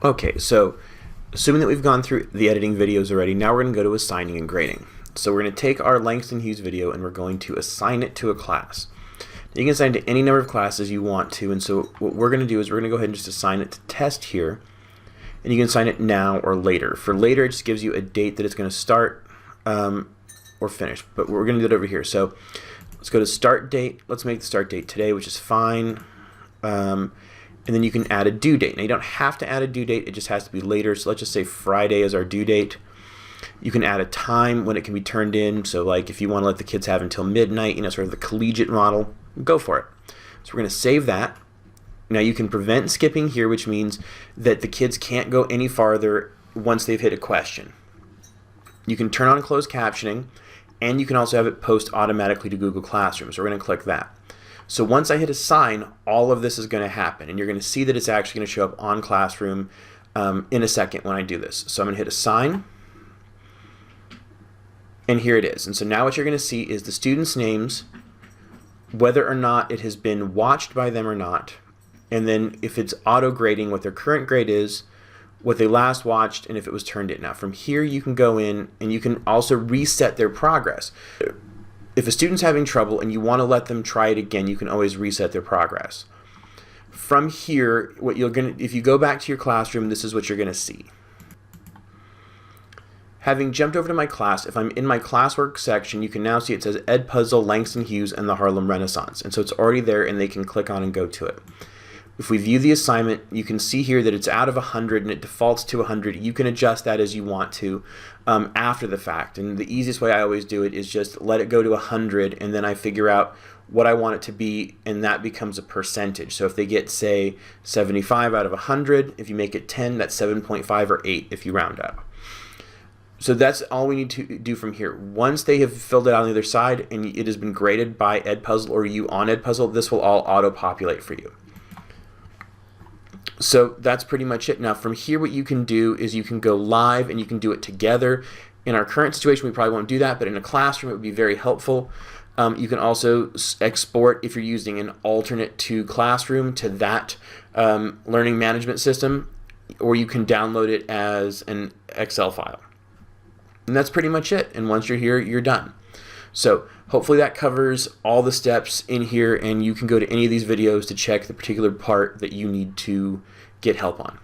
Okay, so assuming that we've gone through the editing videos already, now we're going to go to assigning and grading. So we're going to take our Langston Hughes video and we're going to assign it to a class. You can assign it to any number of classes you want to, and so what we're going to do is we're going to go ahead and just assign it to test here, and you can assign it now or later. For later, it just gives you a date that it's going to start or finish, but we're going to do it over here. So let's go to start date. Let's make the start date today, which is fine. And then you can add a due date. Now you don't have to add a due date, it just has to be later. So let's just say Friday is our due date. You can add a time when it can be turned in. So like if you want to let the kids have until midnight, you know, sort of the collegiate model, go for it. So we're going to save that. Now you can prevent skipping here, which means that the kids can't go any farther once they've hit a question. You can turn on closed captioning, and you can also have it post automatically to Google Classroom. So we're going to click that. So once I hit assign, all of this is going to happen, and you're going to see that it's actually going to show up on Classroom in a second when I do this. So I'm going to hit assign, and here it is. And so now what you're going to see is the students' names, whether or not it has been watched by them or not, and then if it's auto grading, what their current grade is, what they last watched, and if it was turned in. Now from here you can go in and you can also reset their progress. If a student's having trouble and you want to let them try it again, you can always reset their progress. From here, if you go back to your classroom, this is what you're going to see. Having jumped over to my class, if I'm in my classwork section, you can now see it says Edpuzzle, Langston Hughes, and the Harlem Renaissance. And so it's already there and they can click on and go to it. If we view the assignment, you can see here that it's out of 100 and it defaults to 100. You can adjust that as you want to after the fact. And the easiest way I always do it is just let it go to 100 and then I figure out what I want it to be, and that becomes a percentage. So if they get, say, 75 out of 100, if you make it 10, that's 7.5 or 8 if you round up. So that's all we need to do from here. Once they have filled it out on the other side and it has been graded by Edpuzzle or you on Edpuzzle, this will all auto-populate for you. So that's pretty much it. Now from here what you can do is you can go live and you can do it together. In our current situation we probably won't do that, but in a classroom it would be very helpful. You can also export if you're using an alternate to Classroom to that learning management system, or you can download it as an Excel file. And that's pretty much it. And once you're here, you're done. So hopefully that covers all the steps in here, and you can go to any of these videos to check the particular part that you need to get help on.